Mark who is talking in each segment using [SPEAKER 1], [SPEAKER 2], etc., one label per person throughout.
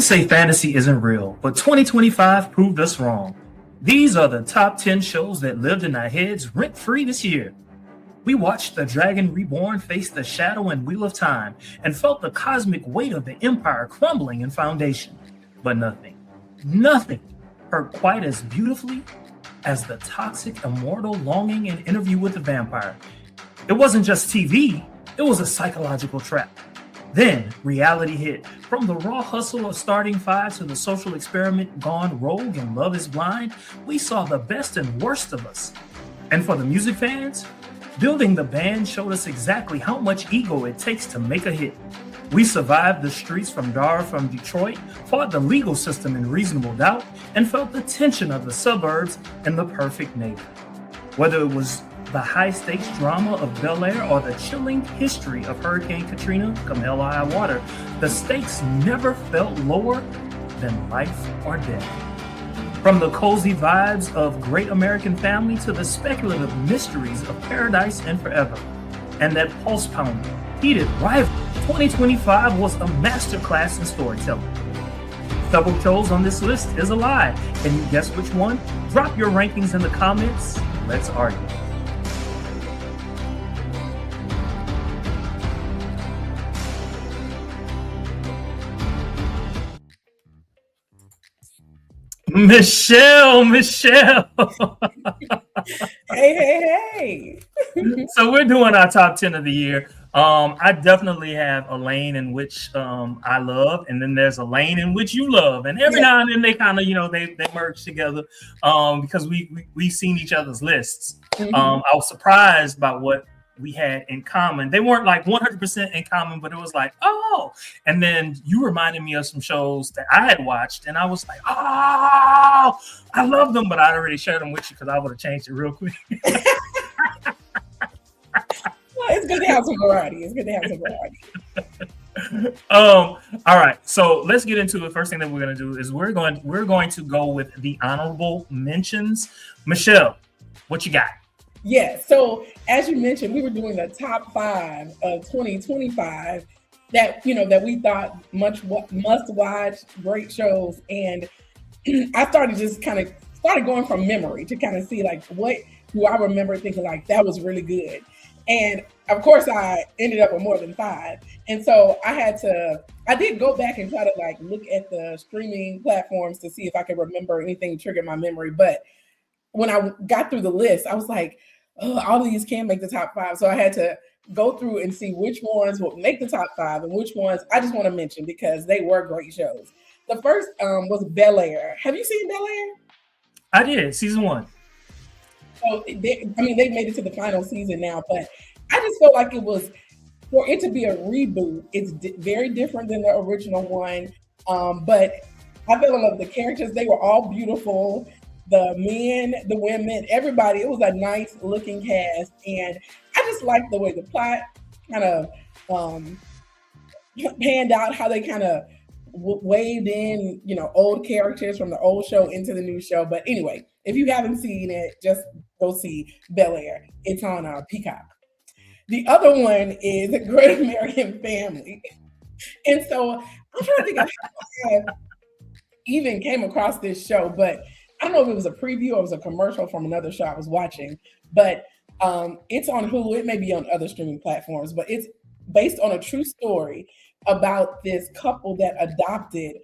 [SPEAKER 1] They say fantasy isn't real, but 2025 proved us wrong. These are the top 10 shows that lived in our heads rent-free this year. We watched the Dragon Reborn face the shadow and wheel of time and felt the cosmic weight of the empire crumbling in foundation. But nothing hurt quite as beautifully as the toxic, immortal longing and interview with the vampire. It wasn't just TV, it was a psychological trap. Then reality hit. From the raw hustle of starting five to the social experiment gone rogue and Love is Blind, we saw the best and worst of us. And for the music fans, building the band showed us exactly how much ego it takes to make a hit. We survived the streets from Diarra from Detroit, fought the legal system in reasonable doubt, and felt the tension of the suburbs and the perfect neighbor. Whether it was the high-stakes drama of Bel Air or the chilling history of Hurricane Katrina, come hell or high water, the stakes never felt lower than life or death. From the cozy vibes of Great American Family to the speculative mysteries of Paradise and Forever, and that pulse-pounding, heated rival, 2025 was a masterclass in storytelling. Several shows on this list is a lie. Can you guess which one? Drop your rankings in the comments. Let's argue. Michelle.
[SPEAKER 2] Hey.
[SPEAKER 1] So we're doing our top 10 of the year. I definitely have a lane in which I love, and then there's a lane in which you love. And every now and then they kind of, they merge together because we've seen each other's lists. I was surprised by what we had in common. They weren't like 100% in common, but it was like, oh. And then you reminded me of some shows that I had watched, and I was like, oh, I love them, but I'd already shared them with you because I would have changed it real quick.
[SPEAKER 2] It's good to have some variety.
[SPEAKER 1] All right, so let's get into the first thing that we're going to do is we're going to go with the honorable mentions. Michelle, what you got?
[SPEAKER 2] Yeah, so as you mentioned, we were doing the top 5 of 2025 that we thought must watch great shows, and I started going from memory to kind of see like what do I remember thinking like that was really good. And of course, I ended up with more than 5. And so I did go back and try to like look at the streaming platforms to see if I could remember anything triggered my memory. But when I got through the list, I was like, oh, all of these can make the top 5. So I had to go through and see which ones will make the top 5 and which ones I just want to mention because they were great shows. The first was Bel Air. Have you seen Bel Air?
[SPEAKER 1] I did, season 1.
[SPEAKER 2] So they made it to the final season now, but I just felt like it was, for it to be a reboot, it's very different than the original one. But I fell in love with the characters. They were all beautiful. The men, the women, everybody. It was a nice looking cast. And I just liked the way the plot kind of panned out, how they kind of waved in, old characters from the old show into the new show. But anyway, if you haven't seen it, just go see Bel Air. It's on Peacock. The other one is A Great American Family. And so I'm trying to think of how I even came across this show, but I don't know if it was a preview or it was a commercial from another show I was watching, but it's on Hulu. It may be on other streaming platforms, but it's based on a true story about this couple that adopted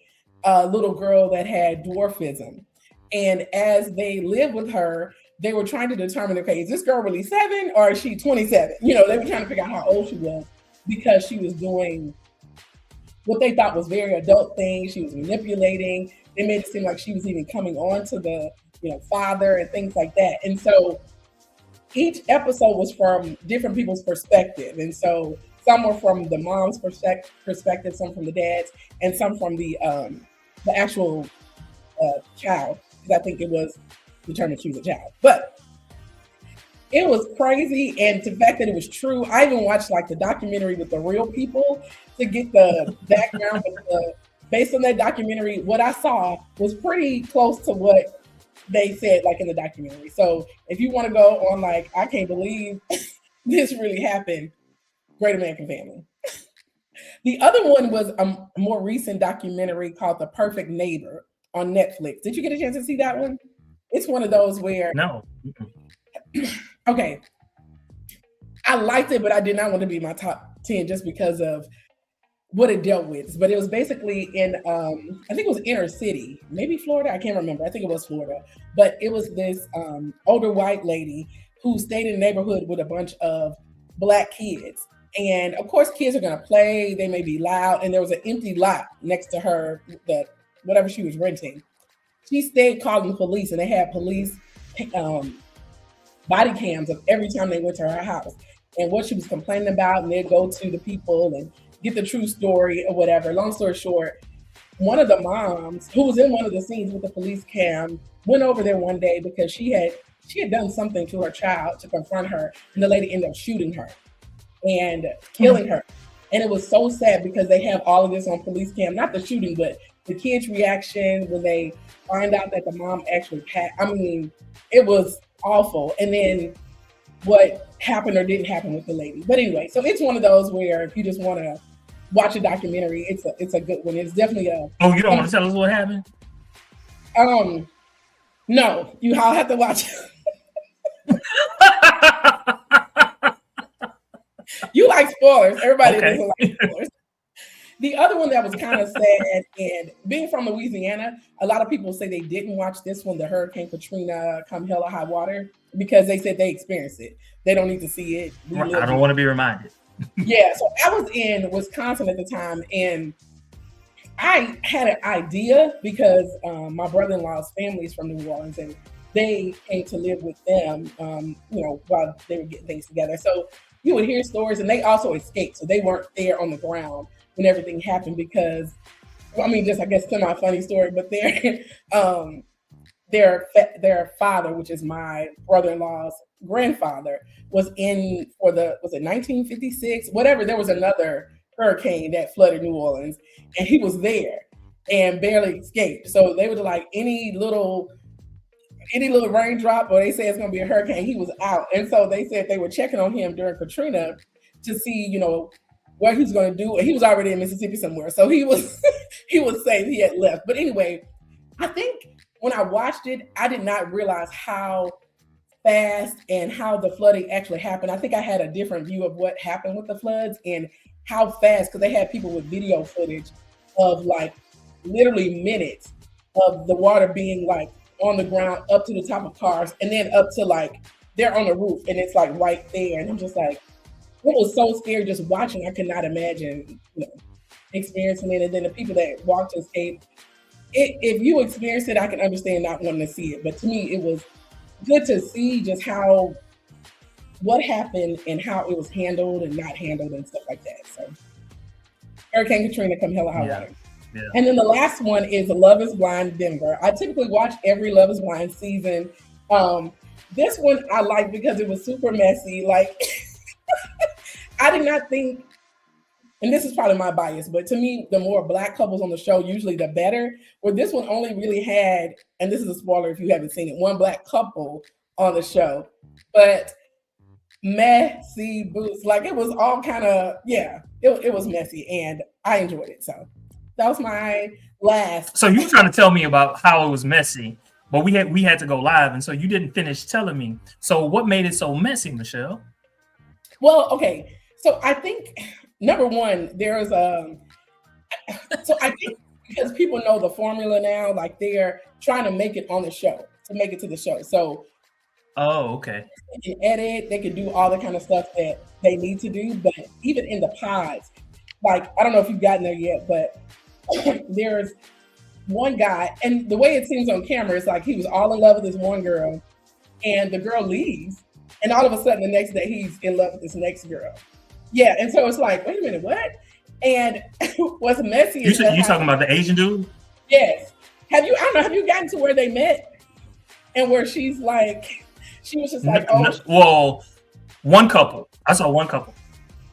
[SPEAKER 2] a little girl that had dwarfism. And as they lived with her, they were trying to determine, okay, is this girl really 7 or is she 27? They were trying to figure out how old she was because she was doing what they thought was very adult things. She was manipulating. They made it seem like she was even coming on to the, father and things like that. And so each episode was from different people's perspective. And so some were from the mom's perspective, some from the dad's, and some from the actual child, because I think it was determined she was a child. But it was crazy, and the fact that it was true. I even watched like the documentary with the real people to get the background. But based on that documentary, what I saw was pretty close to what they said, like in the documentary. So if you want to go on, like, I can't believe this really happened, Great American Family. The other one was a more recent documentary called The Perfect Neighbor on Netflix. Did you get a chance to see that one? It's one of those where,
[SPEAKER 1] No.
[SPEAKER 2] okay, I liked it, but I did not want to be my top 10 just because of what it dealt with. But it was basically in, I think it was inner city, maybe Florida. I can't remember. I think it was Florida. But it was this older white lady who stayed in the neighborhood with a bunch of Black kids. And of course, kids are going to play. They may be loud. And there was an empty lot next to her, that whatever she was renting. She stayed calling the police, and they had police body cams of every time they went to her house and what she was complaining about. And they'd go to the people and get the true story or whatever. Long story short, one of the moms who was in one of the scenes with the police cam went over there one day because she had done something to her child to confront her, and the lady ended up shooting her and killing her. And it was so sad because they have all of this on police cam, not the shooting, but the kids' reaction when they find out that the mom actually passed. I mean, it was awful. And then what happened or didn't happen with the lady. But anyway, so it's one of those where if you just want to watch a documentary, it's a good one. It's definitely a.
[SPEAKER 1] Oh, you don't want to tell us what happened?
[SPEAKER 2] No, I'll have to watch it. You like spoilers. Everybody doesn't like spoilers. The other one that was kind of sad, and being from Louisiana, a lot of people say they didn't watch this one, the Hurricane Katrina come hell or high water, because they said they experienced it. They don't need to see it.
[SPEAKER 1] I don't want to be reminded.
[SPEAKER 2] Yeah, so I was in Wisconsin at the time, and I had an idea because my brother-in-law's family is from New Orleans, and they came to live with them, while they were getting things together. So you would hear stories, and they also escaped, so they weren't there on the ground when everything happened because, just I guess semi-funny story, but their father, which is my brother-in-law's grandfather, was in was it 1956? Whatever, there was another hurricane that flooded New Orleans, and he was there and barely escaped. So they were like, any little raindrop, or they say it's going to be a hurricane, he was out. And so they said they were checking on him during Katrina to see, what he was going to do. And he was already in Mississippi somewhere. So he was safe. He had left. But anyway, I think when I watched it, I did not realize how fast and how the flooding actually happened. I think I had a different view of what happened with the floods and how fast, because they had people with video footage of like literally minutes of the water being like on the ground up to the top of cars, and then up to like they're on the roof and it's like right there. And I'm just like, it was so scary just watching. I could not imagine experiencing it. And then the people that walked to escape, if you experienced it, I can understand not wanting to see it. But to me, it was good to see just what happened and how it was handled and not handled and stuff like that. So Hurricane Katrina come hell or high water.
[SPEAKER 1] Yeah.
[SPEAKER 2] And then the last one is Love is Blind Denver. I typically watch every Love is Blind season. This one I like because it was super messy. Like I did not think, and this is probably my bias, but to me, the more Black couples on the show, usually the better. Where this one only really had, and this is a spoiler if you haven't seen it, one Black couple on the show, but messy boots. Like it was all kind of, it was messy, and I enjoyed it. So that was my last.
[SPEAKER 1] So you were trying to tell me about how it was messy, but we had to go live, and so you didn't finish telling me. So what made it so messy, Michelle?
[SPEAKER 2] Well, okay. So I think number one, there's so I think because people know the formula now, like they're trying to make it on the show, to make it to the show. So
[SPEAKER 1] okay.
[SPEAKER 2] They can edit, they can do all the kind of stuff that they need to do. But even in the pods, like I don't know if you've gotten there yet, but there's one guy, and the way it seems on camera is like he was all in love with this one girl, and the girl leaves, and all of a sudden the next day he's in love with this next girl. Yeah, and so it's like, wait a minute, what? And what's messy is
[SPEAKER 1] you talking about the Asian dude?
[SPEAKER 2] Yes. Have you gotten to where they met and where she was just like,
[SPEAKER 1] well, one couple. I saw one couple.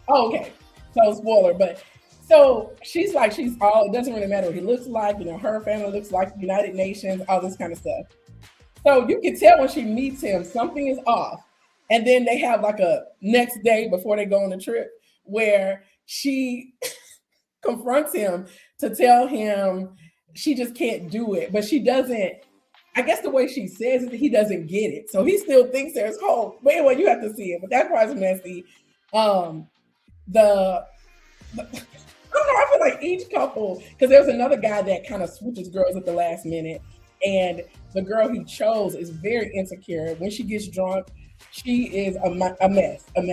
[SPEAKER 2] Oh, okay. So spoiler, but so she's all, it doesn't really matter what he looks like, her family looks like United Nations, all this kind of stuff. So you can tell when she meets him, something is off. And then they have like a next day before they go on the trip where she confronts him to tell him she just can't do it, but she doesn't. I guess the way she says it, he doesn't get it, so he still thinks there's hope. But anyway, you have to see it. But that part's messy. The I don't know. I feel like each couple, because there's another guy that kind of switches girls at the last minute, and the girl he chose is very insecure. When she gets drunk, she is a mess. And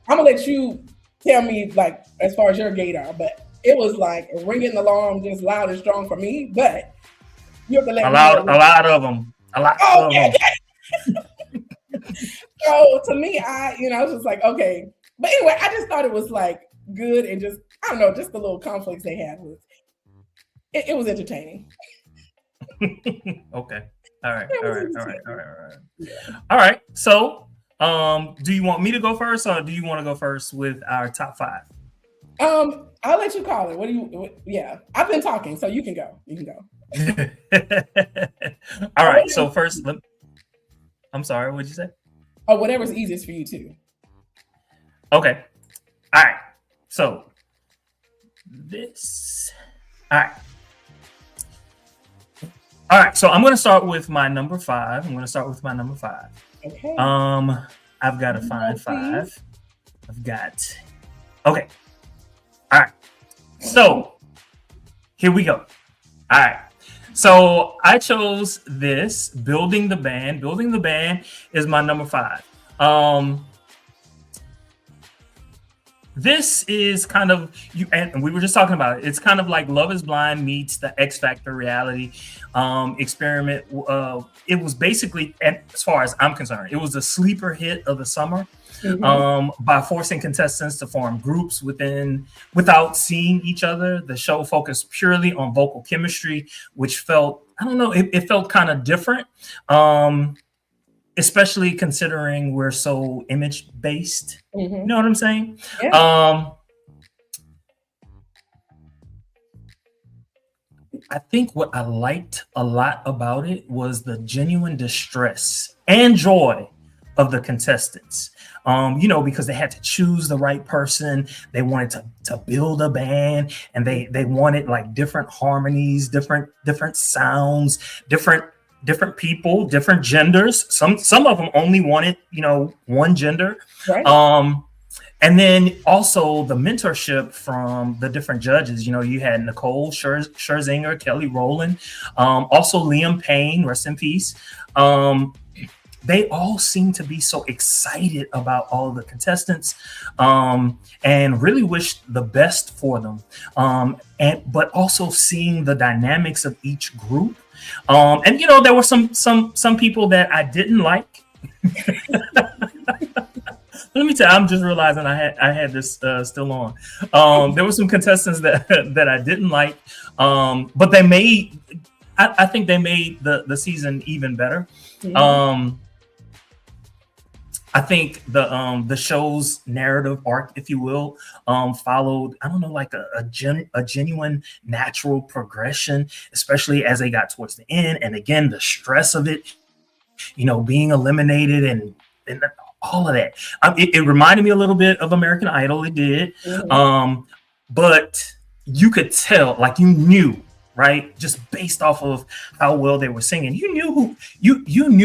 [SPEAKER 2] I'm gonna let you tell me, like, as far as your gaydar, but it was like ringing the alarm just loud and strong for me. But you have to let
[SPEAKER 1] a lot of them.
[SPEAKER 2] So to me, I was just like, okay. But anyway, I just thought it was like good, and just, I don't know, just the little conflicts they had with it was entertaining.
[SPEAKER 1] Okay. All right. Yeah. All right. So, do you want me to go first, or do you want to go first with our top 5?
[SPEAKER 2] I'll let you call it. Yeah, I've been talking, so you can go.
[SPEAKER 1] All right. So first, I'm sorry. What'd you say?
[SPEAKER 2] Oh, whatever's easiest for you too.
[SPEAKER 1] Okay. All right. So this. All right. So I'm going to start with my number 5. Okay. I've got to find 5. I've got. Okay. All right. So here we go. All right. So I chose this, Building the Band. Building the Band is my number 5. This is kind of, and we were just talking about it. It's kind of like Love is Blind meets the X Factor reality experiment. It was basically, as far as I'm concerned, it was a sleeper hit of the summer. By forcing contestants to form groups without seeing each other. The show focused purely on vocal chemistry, which felt, I don't know, it felt kind of different, especially considering we're so image based. You know what I'm saying? Yeah. I think what I liked a lot about it was the genuine distress and joy of the contestants, because they had to choose the right person. They wanted to build a band, and they wanted like different harmonies, different sounds, different people, different genders. Some of them only wanted, one gender. Right. And then also the mentorship from the different judges. You had Nicole Scherzinger, Kelly Rowland, also Liam Payne, rest in peace. They all seem to be so excited about all of the contestants, and really wished the best for them. But also seeing the dynamics of each group. And there were some people that I didn't like. Let me tell you, I'm just realizing I had this still on. There were some contestants that I didn't like, but they made. I think they made the season even better. I think the show's narrative arc, if you will, followed, I don't know, like a genuine natural progression, especially as they got towards the end. And again, the stress of it, being eliminated and all of that. It reminded me a little bit of American Idol. It did. But you could tell, like, you knew, right? Just based off of how well they were singing, you knew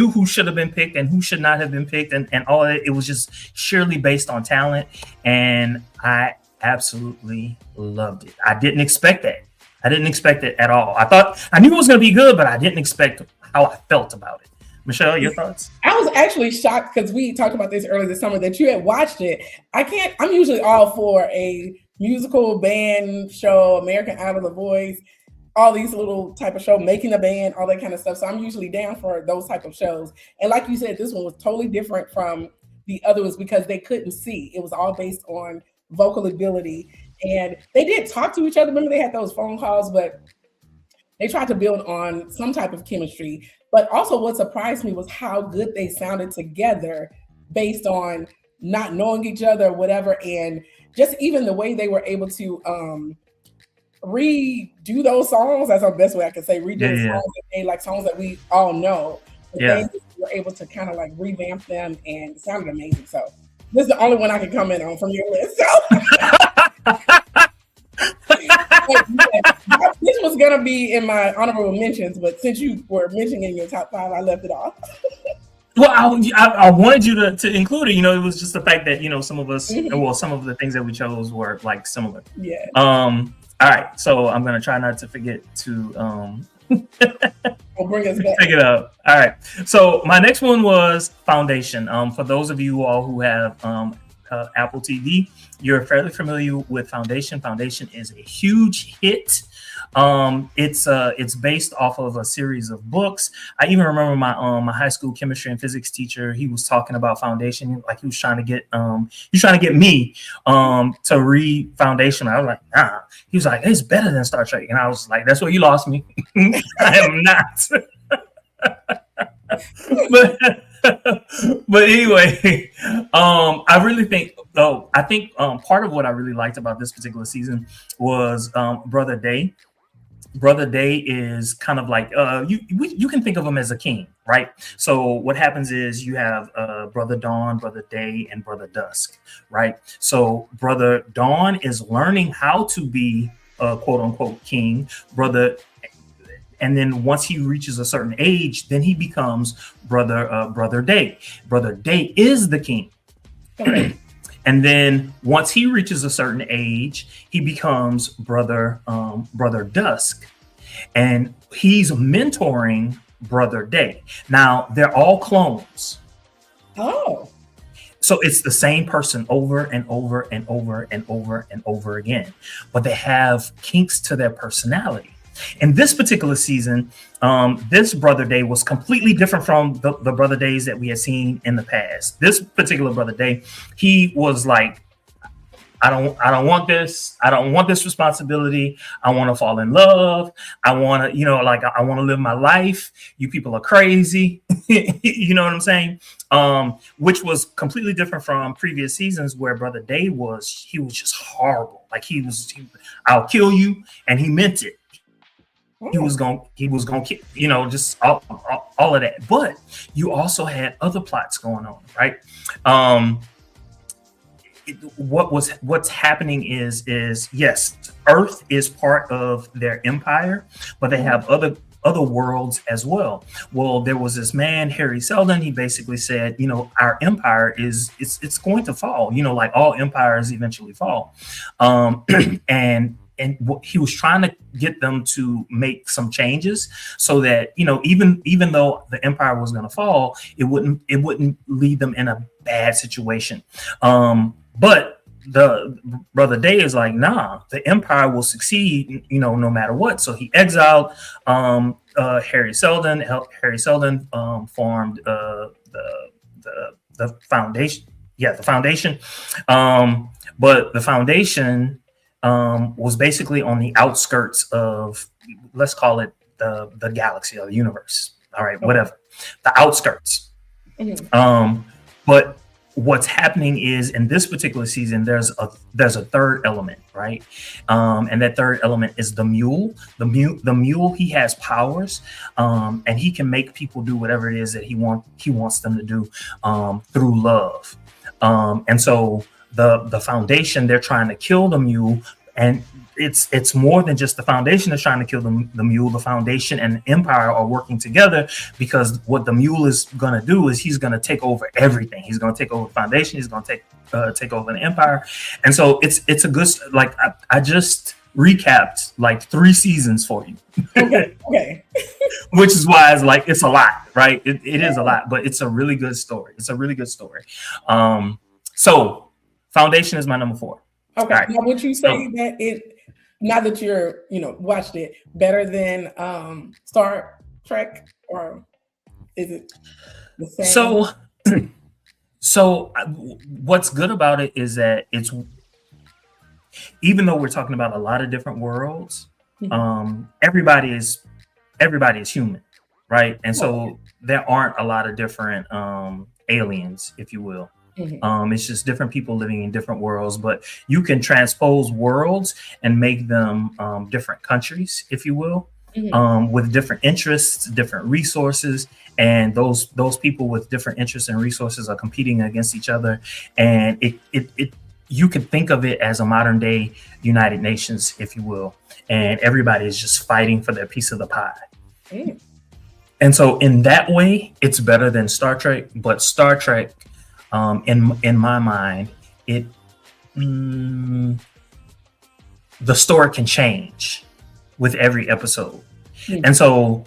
[SPEAKER 1] who should have been picked and who should not have been picked, and all that. It was just sheerly based on talent, and I absolutely loved it. I didn't expect that. I didn't expect it at all. I knew it was going to be good, but I didn't expect how I felt about it. Michelle, your thoughts? I
[SPEAKER 2] was actually shocked because we talked about this earlier this summer that you had watched it. I'm usually all for a musical band show, American Idol, The Voice, all these little type of show, Making a Band, all that kind of stuff. So I'm usually down for those type of shows. And like you said, this one was totally different from the others because they couldn't see. It was all based on vocal ability. And they did talk to each other. Remember, they had those phone calls, but they tried to build on some type of chemistry. But also what surprised me was how good they sounded together based on not knowing each other or whatever. And just even the way they were able to redo those songs. That's the best way I can say. Songs that they like, songs that we all know. But they were able to kind of like revamp them, and it sounded amazing. So this is the only one I can comment on from your list. So. This was gonna be in my honorable mentions, but since you were mentioning your top 5, I left it off.
[SPEAKER 1] Well, I wanted you to include it. It was just the fact that some of us, well, some of the things that we chose were like similar.
[SPEAKER 2] Yeah.
[SPEAKER 1] All right, so I'm gonna try not to forget to
[SPEAKER 2] We'll bring us back.
[SPEAKER 1] pick it up. All right, so my next one was Foundation. For those of you all who have Apple TV, you're fairly familiar with Foundation. Foundation is a huge hit. It's based off of a series of books. I even remember my high school chemistry and physics teacher. He was talking about Foundation, like he was trying to get me to read Foundation. I was like, nah. He was like, it's better than Star Trek, and I was like, that's where you lost me. I am not. but anyway, I really think. I think part of what I really liked about this particular season was Brother Day. Brother Day is kind of like you can think of him as a king, right? So what happens is you have Brother Dawn, Brother Day, and Brother Dusk, right? So Brother Dawn is learning how to be a quote unquote king, and then once he reaches a certain age, then he becomes Brother Day. Brother Day is the king.
[SPEAKER 2] Okay.
[SPEAKER 1] And then once he reaches a certain age, he becomes Brother Dusk, and he's mentoring Brother Day. Now they're all clones.
[SPEAKER 2] Oh.
[SPEAKER 1] So it's the same person over and over and over and over and over again, but they have kinks to their personality. In this particular season, this Brother Day was completely different from the Brother Days that we had seen in the past. This particular Brother Day, he was like, I don't want this. I don't want this responsibility. I want to fall in love. I want to, I want to live my life. You people are crazy. You know what I'm saying? Which was completely different from previous seasons where Brother Day was just horrible. Like I'll kill you. And he meant it. He was going to, just all of that. But you also had other plots going on, right? What's happening is yes, Earth is part of their empire, but they have other worlds as well. Well, there was this man, Harry Seldon. He basically said, our empire it's going to fall. Like all empires eventually fall, and he was trying to get them to make some changes so that even though the empire was going to fall, it wouldn't leave them in a bad situation. But the Brother Day is like, nah, the empire will succeed, no matter what. So he exiled Harry Seldon. Harry Seldon formed the foundation. Yeah, the foundation. But the foundation was basically on the outskirts of, let's call it the galaxy or the universe. All right, whatever. The outskirts. Mm-hmm. But what's happening is in this particular season, there's a third element, right? And that third element is the mule. The mule, he has powers, and he can make people do whatever it is that he wants them to do through love. And so the foundation, they're trying to kill the mule, and it's more than just the foundation that's trying to kill the mule. The foundation and the empire are working together, because what the mule is going to do is he's going to take over everything. He's going to take over the foundation. He's going to take over the empire. And so it's a good, like, I just recapped like 3 seasons for you.
[SPEAKER 2] Okay.
[SPEAKER 1] Which is why it's like, it's a lot, right? It is a lot, but it's a really good story. So Foundation is my number 4.
[SPEAKER 2] Okay. Right. Now, would you say that it, now that you're, watched it, better than Star Trek, or is it the same?
[SPEAKER 1] So what's good about it is that it's, even though we're talking about a lot of different worlds, everybody is human, right? And so there aren't a lot of different aliens, if you will. It's just different people living in different worlds, but you can transpose worlds and make them different countries, if you will, with different interests, different resources, and those people with different interests and resources are competing against each other, and you could think of it as a modern day United Nations, if you will, and everybody is just fighting for their piece of the pie.
[SPEAKER 2] Mm.
[SPEAKER 1] And so in that way, it's better than Star Trek. But Star Trek, in my mind, it the story can change with every episode. And so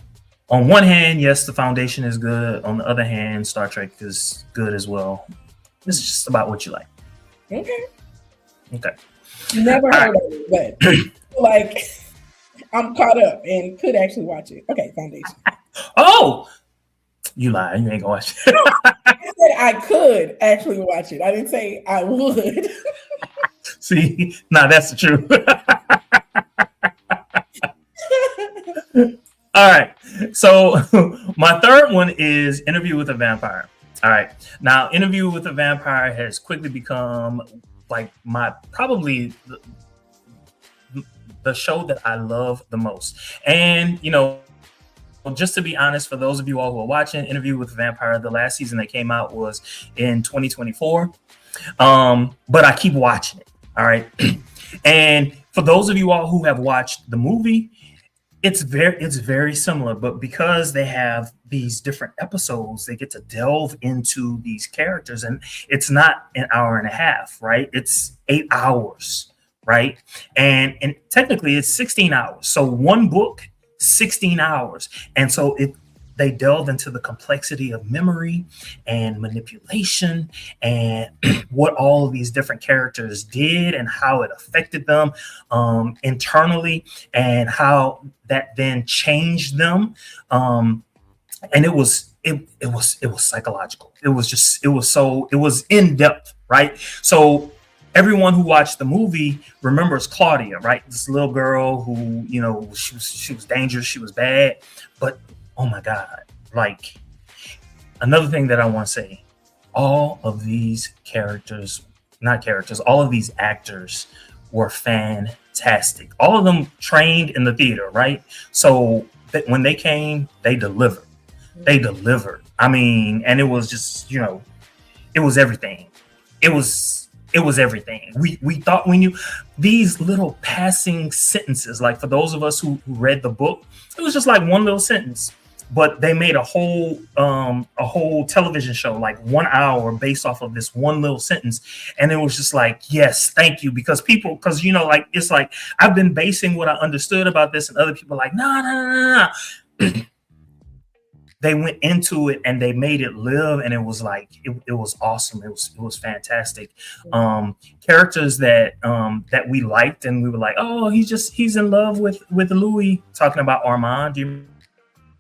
[SPEAKER 1] on one hand, yes, the foundation is good. On the other hand, Star Trek is good as well. It's just about what you like.
[SPEAKER 2] Okay.
[SPEAKER 1] Okay.
[SPEAKER 2] Never heard of it, but like I'm caught up and could actually watch it. Okay, foundation.
[SPEAKER 1] Oh, you lied. You ain't gonna watch it.
[SPEAKER 2] I said I could actually watch it. I didn't say I would.
[SPEAKER 1] See, nah, that's the truth. All right. So my third one is Interview with a Vampire. All right. Now, Interview with a Vampire has quickly become like my probably the show that I love the most. And, you know, just to be honest, for those of you all who are watching Interview with a Vampire, the last season that came out was in 2024. But I keep watching it. All right. And for those of you all who have watched the movie, it's very similar, but because they have these different episodes, they get to delve into these characters, and it's not an hour and a half, right? It's 8 hours, right? And technically it's 16 hours. So one book, 16 hours. And so they delve into the complexity of memory and manipulation and what all of these different characters did and how it affected them internally and how that then changed them. And it was psychological. It was in depth, right? So everyone who watched the movie remembers Claudia, right? This little girl who, you know, she was dangerous, she was bad, but oh my God, like another thing that I want to say, all of these all of these actors were fantastic. All of them trained in the theater, right? So that when they came, they delivered. They delivered. I mean, and it was just, you know, it was everything. It was everything. We thought we knew these little passing sentences. Like for those of us who read the book, it was just like one little sentence. But they made a whole television show, like 1 hour, based off of this one little sentence, and it was just like, yes, thank you, because you know, like it's like I've been basing what I understood about this, and other people are like, no. They went into it and they made it live, and it was like it was awesome. It was fantastic. Characters that we liked, and we were like, oh, he's in love with Louis. Talking about Armand. Do you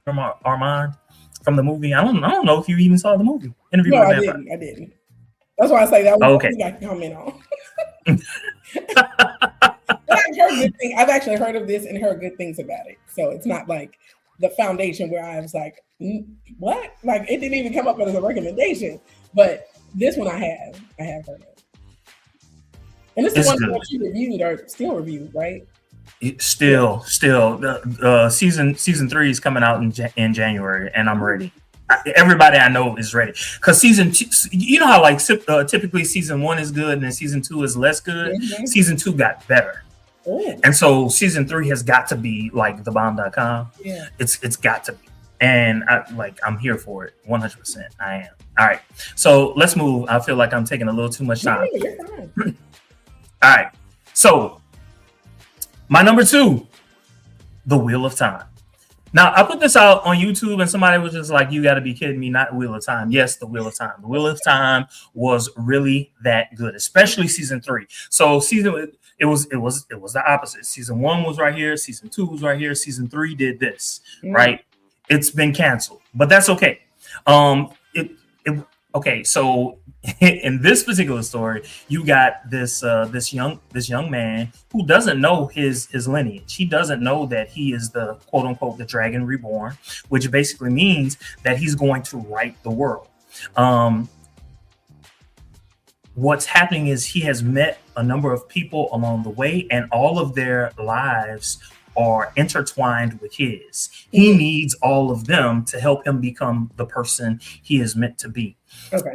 [SPEAKER 1] remember Armand from the movie? I don't know if you even saw the movie. Interview
[SPEAKER 2] no,
[SPEAKER 1] with
[SPEAKER 2] I didn't. That's why I say that was
[SPEAKER 1] okay.
[SPEAKER 2] I can comment on. I've actually heard of this and heard good things about it. So it's not like the foundation where I was like, what? Like it didn't even come up as a recommendation. But this one I have heard of. And it's the one that you reviewed or still reviewed, right?
[SPEAKER 1] Still, the season 3 is coming out in January, and I'm ready. Everybody I know is ready because season 2, you know how like typically season 1 is good and then season 2 is less good. Mm-hmm. Season 2 got better. Ooh. And so season 3 has got to be like thebomb.com. Yeah, it's got to be, and I'm here for it 100%. I am. All right, so let's move. I feel like I'm taking a little too much time. Yeah, you're fine. All right, so my number 2, The Wheel of Time. Now, I put this out on YouTube and somebody was just like, you got to be kidding me, not Wheel of Time. Yes, The Wheel of Time. The Wheel of Time was really that good, especially season 3. So it was the opposite. Season 1 was right here. Season 2 was right here. Season 3 did this, right? It's been canceled, but that's okay. Okay, so in this particular story, you got this young man who doesn't know his lineage. He doesn't know that he is the quote unquote the dragon reborn, which basically means that he's going to right the world. What's happening is he has met a number of people along the way, and all of their lives are intertwined with his. He needs all of them to help him become the person he is meant to be. Okay.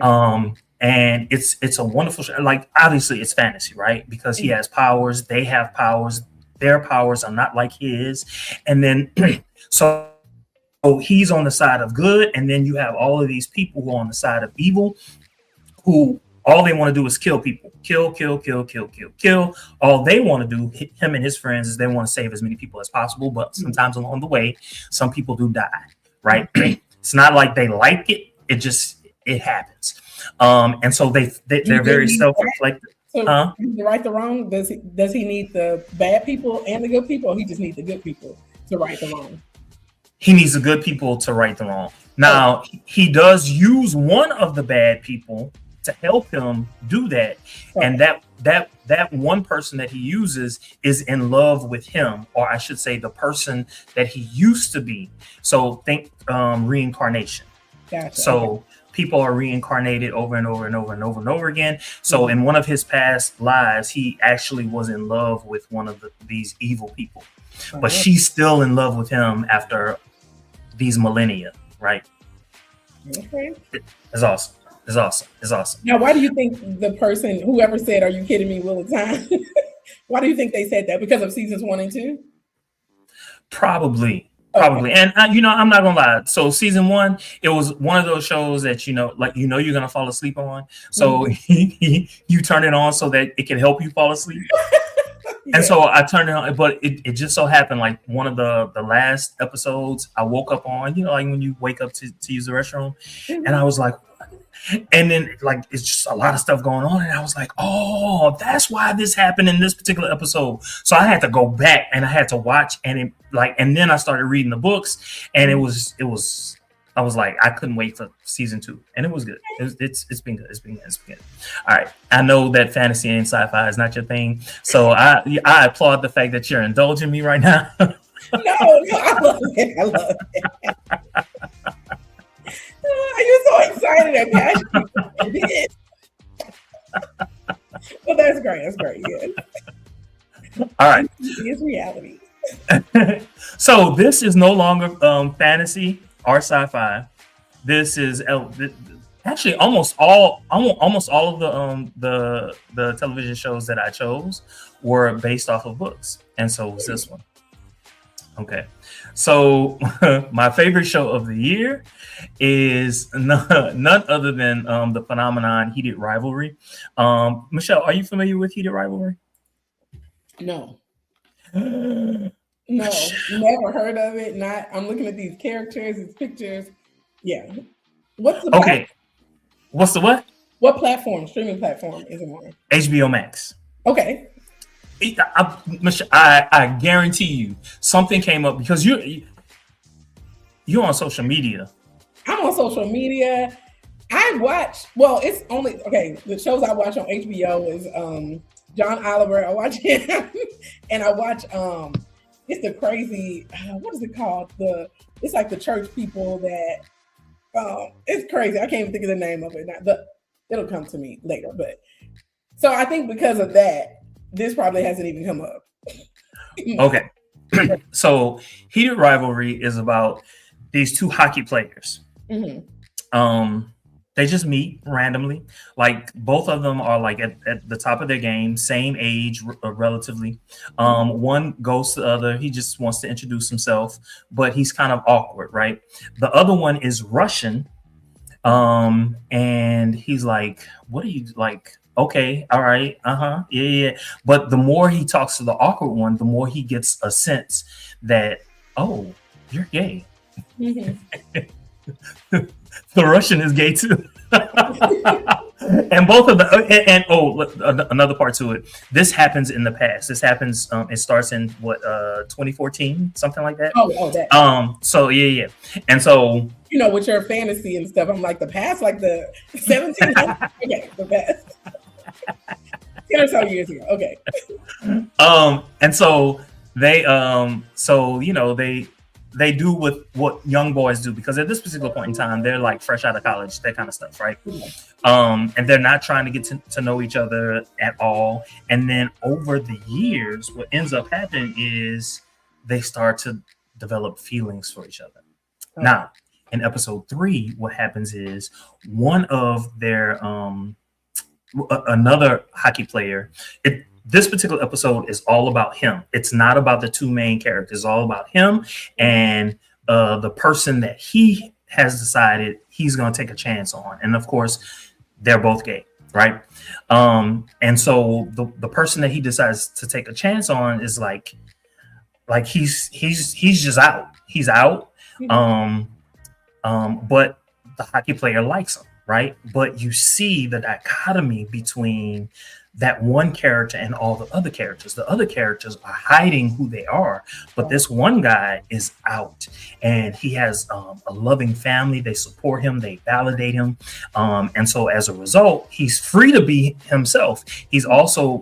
[SPEAKER 1] and it's a wonderful show. Like, obviously it's fantasy, right? Because he has powers, they have powers, their powers are not like his, and then so he's on the side of good, and then you have all of these people who are on the side of evil, who all they want to do is kill people, kill. All they want to do, him and his friends, is they want to save as many people as possible. But sometimes along the way, some people do die, right? It's not like they like it; it happens. And so they're very self-reflective.
[SPEAKER 2] So to right the wrong, does he need the bad people and the good people, or he just needs the good people to right the wrong?
[SPEAKER 1] He needs the good people to right the wrong. Now, he does use one of the bad people to help him do that. And that one person that he uses is in love with him, or I should say the person that he used to be. So think reincarnation.
[SPEAKER 2] Gotcha.
[SPEAKER 1] So people are reincarnated over and over and over and over and over again. So in one of his past lives, he actually was in love with one of these evil people. But she's still in love with him after these millennia, right?
[SPEAKER 2] Okay.
[SPEAKER 1] It's awesome. It's awesome.
[SPEAKER 2] Now, why do you think the person, whoever said, "Are you kidding me, Wheel of Time?" Why do you think they said that? Because of seasons 1 and 2?
[SPEAKER 1] Probably. And I'm not gonna lie. So season 1, it was one of those shows that you're gonna fall asleep on. So you turn it on so that it can help you fall asleep. Yeah. And so I turned it on, but it just so happened, like one of the last episodes I woke up on, like when you wake up to use the restroom, and I was like, and then like it's just a lot of stuff going on, and I was like, oh, that's why this happened in this particular episode. So I had to go back and I had to watch, and then I started reading the books, and it was I was like, I couldn't wait for season 2, and it was good. It's been good. It's been good. All right, I know that fantasy and sci-fi is not your thing, so I applaud the fact that you're indulging me right now.
[SPEAKER 2] No, I love it. You're so excited and passionate. Well, that's great. Yeah.
[SPEAKER 1] All right.
[SPEAKER 2] It's reality.
[SPEAKER 1] So this is no longer fantasy or sci-fi. This is actually almost all of the television shows that I chose were based off of books, and so was this one. Okay, so my favorite show of the year is none other than the phenomenon Heated Rivalry. Michelle, are you familiar with Heated Rivalry?
[SPEAKER 2] No. No, never heard of it. I'm looking at these characters, these pictures. Yeah. What's the
[SPEAKER 1] okay? What's the what?
[SPEAKER 2] What streaming platform is it on?
[SPEAKER 1] HBO Max.
[SPEAKER 2] Okay.
[SPEAKER 1] I guarantee you something came up because you're on social media.
[SPEAKER 2] I'm on social media. I watch. Well, it's only the shows I watch on HBO is John Oliver. I watch him, and I watch it's the crazy. What is it called? It's like the church people that. It's crazy. I can't even think of the name of it. It'll come to me later. But so I think because of that, this probably hasn't even come up.
[SPEAKER 1] Okay. So Heated Rivalry is about these two hockey players. Mm-hmm. They just meet randomly. Like both of them are like at the top of their game, same age relatively. One goes to the other. He just wants to introduce himself, but he's kind of awkward, right? The other one is Russian. And he's like, what are you like? Okay, all right, yeah. But the more he talks to the awkward one, the more he gets a sense that, oh, you're gay. Mm-hmm. The Russian is gay too. And both of another part to it. This happens in the past. This happens. It starts in 2014, something like that.
[SPEAKER 2] Oh, that.
[SPEAKER 1] So yeah. And so
[SPEAKER 2] with your fantasy and stuff, I'm like the past, like the 1700s. Okay, the past. 10 or so years ago. Okay.
[SPEAKER 1] And so they they do with what young boys do, because at this particular point in time, they're like fresh out of college, that kind of stuff, right? And they're not trying to get to know each other at all. And then over the years, what ends up happening is they start to develop feelings for each other. Now, in episode 3, what happens is one of their another hockey player. This particular episode is all about him. It's not about the two main characters. It's all about him and the person that he has decided he's going to take a chance on. And of course, they're both gay, right? And so the person that he decides to take a chance on is like he's just out. He's out. But the hockey player likes him, right? But you see the dichotomy between that one character and all the other characters. The other characters are hiding who they are, but this one guy is out, and he has a loving family. They support him, they validate him, and so as a result, he's free to be himself. He's also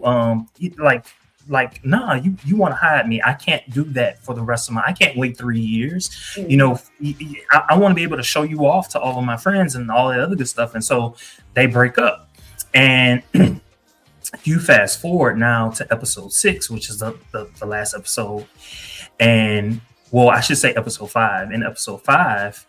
[SPEAKER 1] nah, you want to hide me? I can't do that for the rest of I can't wait 3 years. You know, I want to be able to show you off to all of my friends and all that other good stuff. And so they break up, and you fast forward now to episode 6, which is the last episode. And well, I should say episode 5. In episode 5,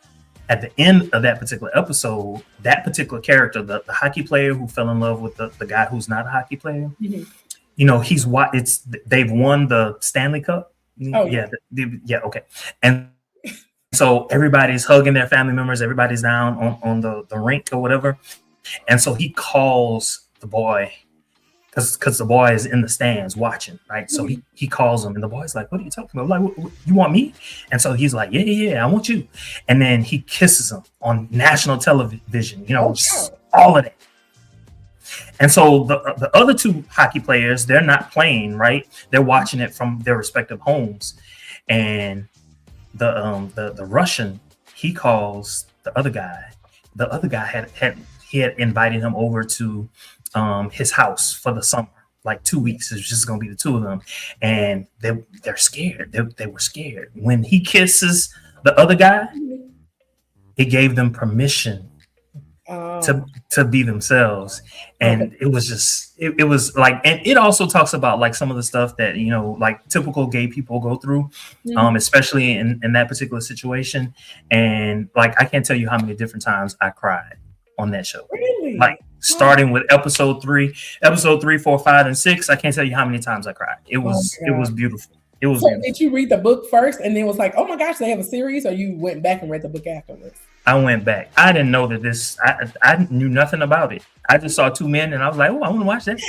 [SPEAKER 1] at the end of that particular episode, that particular character, the hockey player who fell in love with the guy who's not a hockey player, you know, they've won the Stanley Cup. Oh, yeah. Okay. And so everybody's hugging their family members. Everybody's down on the rink or whatever. And so he calls the boy, because the boy is in the stands watching, right? So he calls him, and the boy's like, "What are you talking about? Like, what, you want me?" And so he's like, "Yeah, I want you." And then he kisses him on national television, you know, all of that. And so the other two hockey players, they're not playing, right? They're watching it from their respective homes. And the Russian, he calls the other guy. The other guy had invited him over to his house for the summer, like 2 weeks. It's just going to be the two of them. And they're scared. They were scared. When he kisses the other guy, it gave them permission to be themselves. And it was just it was like, and it also talks about like some of the stuff that, you know, like typical gay people go through, especially in that particular situation. And like, I can't tell you how many different times I cried on that show. Really? Like starting with episode 3, 4, 5, and 6. I can't tell you how many times I cried. It was beautiful. It was. So beautiful. Did
[SPEAKER 2] you read the book first and then was like, oh my gosh, they have a series, or you went back and read the book afterwards?
[SPEAKER 1] I went back. I didn't know that this. I knew nothing about it. I just saw two men and I was like, oh, I want to watch that.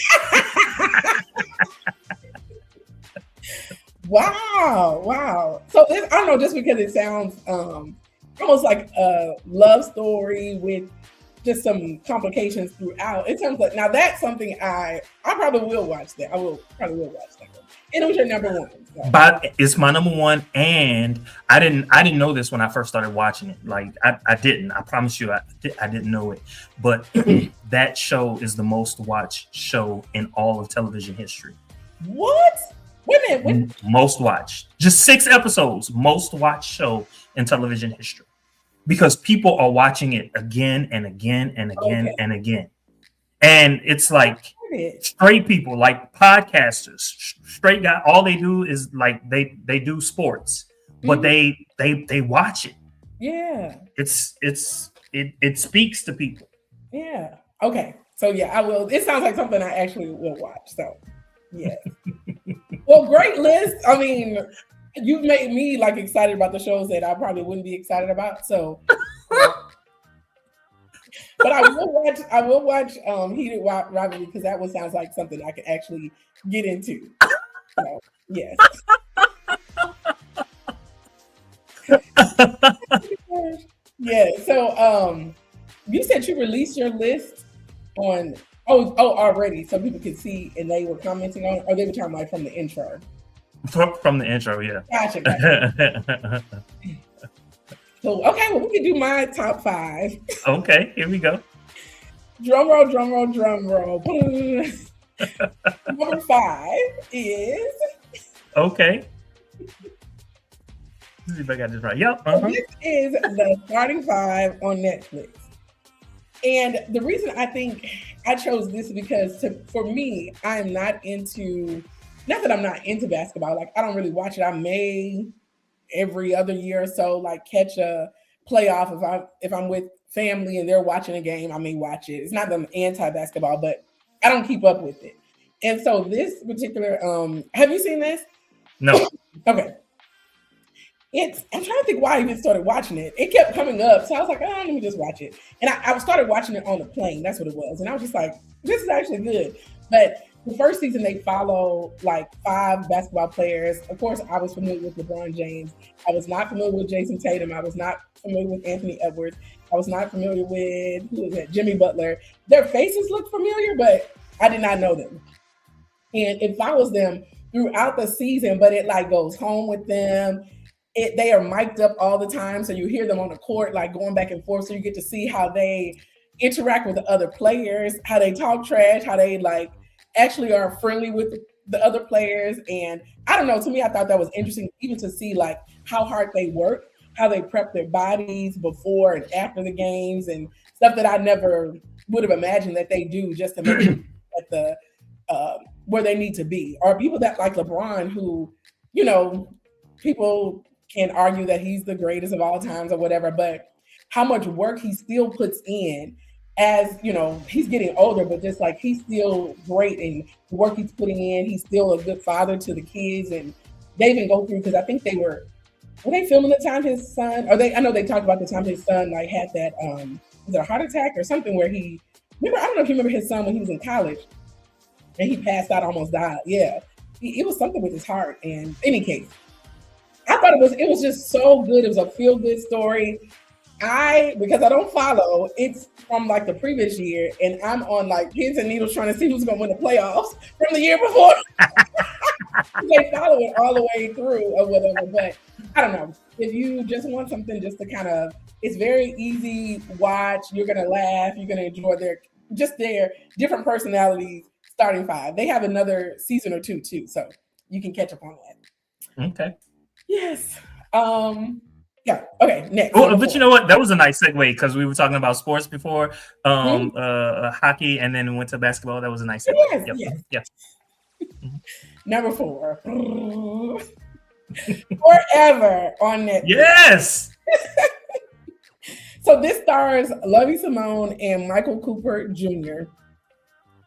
[SPEAKER 2] Wow. So I don't know, just because it sounds almost like a love story with just some complications throughout. It sounds like, now that's something I probably will watch that. I probably will watch that one. And it was your number 1. So.
[SPEAKER 1] But it's my number 1, and I didn't know this when I first started watching it. Like I didn't. I promise you, I didn't know it. But that show is the most watched show in all of television history.
[SPEAKER 2] What? Wait a minute.
[SPEAKER 1] Most watched. Just 6 episodes. Most watched show in television history. Because people are watching it again and again and again and again. And it's like straight people, like podcasters, straight guy. All they do is like they do sports, but they watch it.
[SPEAKER 2] Yeah.
[SPEAKER 1] It speaks to people.
[SPEAKER 2] Yeah. Okay. So yeah, I will. It sounds like something I actually will watch. So yeah. Well, great list. I mean, you've made me like excited about the shows that I probably wouldn't be excited about. So, but I will watch Heated Rivalry, because that one sounds like something I could actually get into. So, yes. Yeah. So, you said you released your list on already, so people could see, and they were commenting on it, or they were talking like from the intro.
[SPEAKER 1] From the intro, yeah.
[SPEAKER 2] Gotcha. So, okay, well, we can do my top 5.
[SPEAKER 1] Okay, here we go.
[SPEAKER 2] Drum roll. Number 5 is...
[SPEAKER 1] Okay. Let's see if I got this right. Yep.
[SPEAKER 2] So this is the starting 5 on Netflix. And the reason I think I chose this is because for me, I'm not that I'm not into basketball. Like, I don't really watch it. I may every other year or so, like, catch a playoff, if I'm with family and they're watching a game, I may watch it. It's not that I'm anti-basketball, but I don't keep up with it. And so this particular, have you seen this?
[SPEAKER 1] No.
[SPEAKER 2] Okay. I'm trying to think why I even started watching it. It kept coming up. So I was like, oh, let me just watch it. And I started watching it on the plane. That's what it was. And I was just like, this is actually good. But the first season, they follow like 5 basketball players. Of course, I was familiar with LeBron James. I was not familiar with Jayson Tatum. I was not familiar with Anthony Edwards. I was not familiar with, who was that? Jimmy Butler. Their faces looked familiar, but I did not know them. And it follows them throughout the season, but it like goes home with them. They are mic'd up all the time, so you hear them on the court, like going back and forth. So you get to see how they interact with the other players, how they talk trash, how they like actually are friendly with the other players. And I don't know, to me, I thought that was interesting, even to see like how hard they work, how they prep their bodies before and after the games, and stuff that I never would have imagined that they do just to make sure at the where they need to be. Or people that like LeBron, who, you know, people can argue that he's the greatest of all times or whatever, but how much work he still puts in as, you know, he's getting older, but just like he's still great in the work he's putting in. He's still a good father to the kids. And they even go through, because I think were they filming the time his son, or I know they talked about the time his son like had that, was it a heart attack or something where I don't know if you remember his son when he was in college and he passed out, almost died. Yeah. It was something with his heart. And in any case, I thought it was just so good. It was a feel-good story. Because I don't follow, it's from like the previous year, and I'm on like pins and needles trying to see who's going to win the playoffs from the year before. They follow it all the way through or whatever. But I don't know. If you just want something just to kind of, it's very easy watch. You're going to laugh. You're going to enjoy their different personalities. Starting 5. They have another season or 2 too, so you can catch up on that.
[SPEAKER 1] Okay.
[SPEAKER 2] Yes. Yeah. Okay. Next.
[SPEAKER 1] Well, but you know what? That was a nice segue, because we were talking about sports before, hockey, and then we went to basketball. That was a nice segue.
[SPEAKER 2] Yes.
[SPEAKER 1] Yep.
[SPEAKER 2] Number 4. Forever on Netflix.
[SPEAKER 1] Yes.
[SPEAKER 2] So this stars Lovie Simone and Michael Cooper Jr.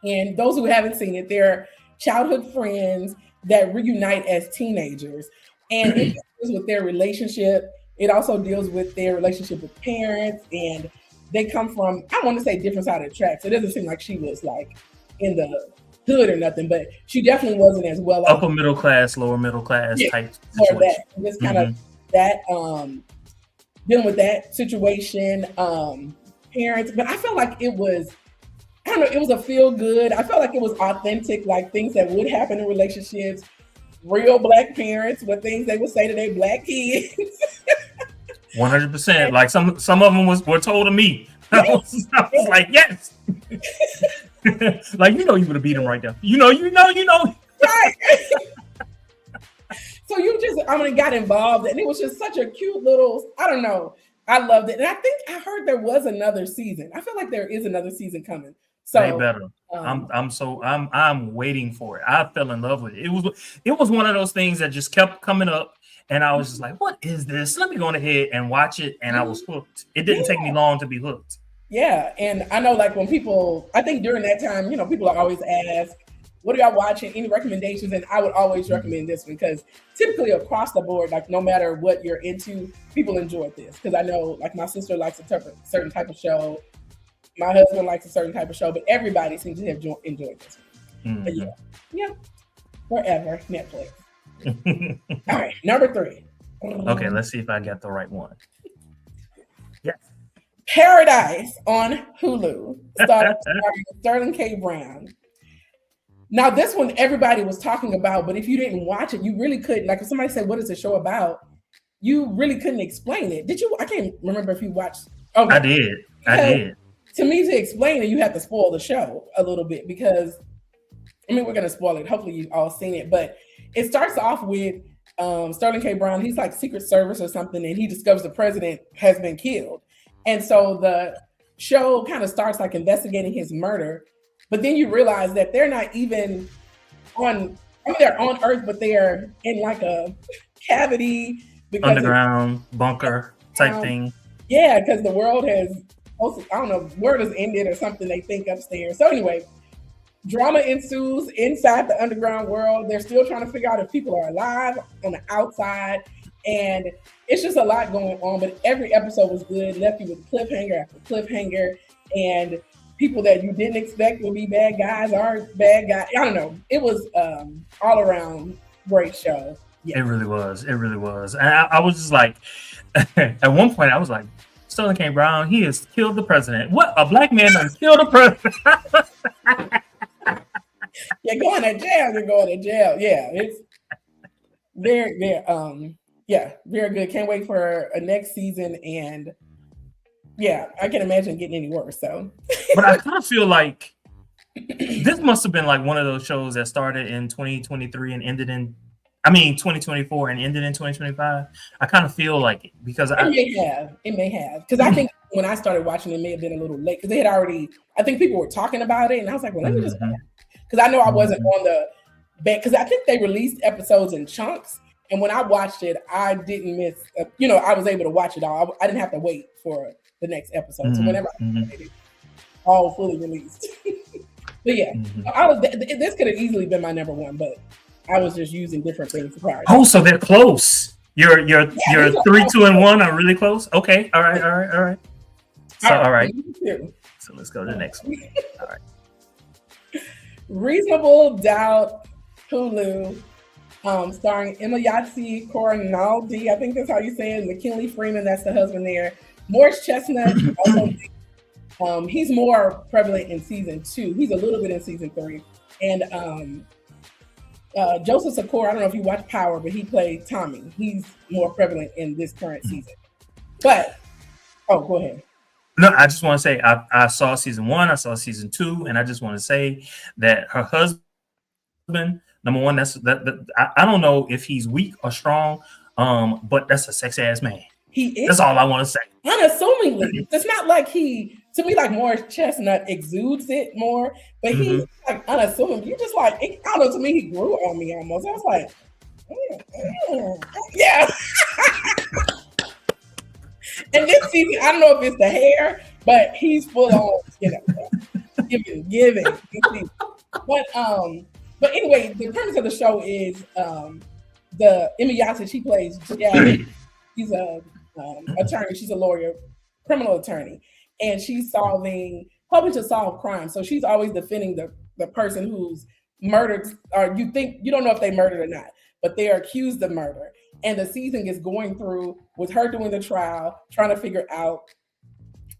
[SPEAKER 2] And those who haven't seen it, they're childhood friends that reunite as teenagers. And it deals with their relationship. It also deals with their relationship with parents. And they come from, I don't want to say different side of the tracks. It doesn't seem like she was like in the hood or nothing, but she definitely wasn't as well.
[SPEAKER 1] Upper middle class, lower middle class type situation.
[SPEAKER 2] That. Just kind of that, dealing with that situation, parents. But I felt like it was, I don't know, it was a feel good. I felt like it was authentic, like things that would happen in relationships, real Black parents, what things they would say to their Black kids.
[SPEAKER 1] 100%. Like some of them were told to me. I was like, yes. Like, you would have beat him right there. You know.
[SPEAKER 2] Right. So you just, got involved, and it was just such a cute little, I don't know. I loved it. And I think I heard there was another season. I feel like there is another season coming. So
[SPEAKER 1] they better. I'm waiting for it. I fell in love with it. It was one of those things that just kept coming up, and I was just like, what is this? Let me go ahead and watch it. And I was hooked. It didn't take me long to be hooked.
[SPEAKER 2] Yeah. And I know, like, when people, I think during that time, people are always ask, what are y'all watching? Any recommendations? And I would always recommend this one, because typically across the board, like no matter what you're into, people enjoy this. Because I know, like, my sister likes a certain type of show. My husband likes a certain type of show, but everybody seems to have enjoyed this one. But yeah, forever Netflix. All right, number 3.
[SPEAKER 1] Okay, let's see if I got the right one. Yes.
[SPEAKER 2] Paradise on Hulu, starring Sterling K. Brown. Now, this one everybody was talking about, but if you didn't watch it, you really couldn't. Like, if somebody said, "What is the show about?" you really couldn't explain it. Did you? I can't remember if you watched. Okay.
[SPEAKER 1] I did.
[SPEAKER 2] To me, to explain it, you have to spoil the show a little bit, because, we're going to spoil it. Hopefully you've all seen it, but it starts off with Sterling K. Brown. He's like Secret Service or something, and he discovers the president has been killed. And so the show kind of starts like investigating his murder, but then you realize that they're not even they're on Earth, but they're in like a cavity.
[SPEAKER 1] Underground bunker type thing.
[SPEAKER 2] Yeah, because the world has, I don't know, world has ended or something, they think upstairs. So anyway, drama ensues inside the underground world. They're still trying to figure out if people are alive on the outside. And it's just a lot going on. But every episode was good, left you with cliffhanger after cliffhanger. And people that you didn't expect would be bad guys are bad guys. I don't know. It was all around great show.
[SPEAKER 1] Yeah. It really was. It really was. And I was just like, at one point, I was like, Sterling K. Brown, he has killed the president. What? A black man has killed the president?
[SPEAKER 2] You're going to jail. You're going to jail. Yeah, it's very, very good. Can't wait for a next season. And yeah, I can imagine getting any worse. So,
[SPEAKER 1] but I kind of feel like this must have been like one of those shows that started in 2023 and ended in, 2024 and ended in 2025. I kind of feel like it because
[SPEAKER 2] it may have because I think when I started watching it may have been a little late because they had already. I think people were talking about it, and I was like, well, let me just. Because I know I wasn't on the back because I think they released episodes in chunks, and when I watched it, I didn't miss. I was able to watch it all. I didn't have to wait for the next episode. So whenever I did it, all fully released. But yeah, this could have easily been my number one, but I was just using different things to prioritize.
[SPEAKER 1] Oh, so they're close. Your 3, 2, and 1 are really close. Okay, all right. So all right. So let's go to the next one. All right.
[SPEAKER 2] Reasonable Doubt, Hulu, starring Emma Yahtzee Corinaldi. I think that's how you say it. McKinley Freeman, that's the husband there. Morris Chestnut, also, he's more prevalent in season 2. He's a little bit in season 3. And Joseph Secor, I don't know if you watch Power, but he played Tommy. He's more prevalent in this current season. But, go ahead.
[SPEAKER 1] No, I just want to say I saw season 1, I saw season 2, and I just want to say that her husband, number one, I don't know if he's weak or strong, but that's a sexy ass man.
[SPEAKER 2] He is.
[SPEAKER 1] That's all I want to say.
[SPEAKER 2] Unassumingly, it's not like to me, like Morris Chestnut exudes it more, but he's like unassuming. You just like, I don't know. To me, he grew on me almost. I was like, yeah. And this season, I don't know if it's the hair, but he's full on, giving. But anyway, the premise of the show is the Emma Yahtzee, she plays. She's a attorney. She's a lawyer, criminal attorney, and she's helping to solve crime. So she's always defending the person who's murdered, or you don't know if they murdered or not, but they are accused of murder. And the season is going through with her doing the trial, trying to figure out,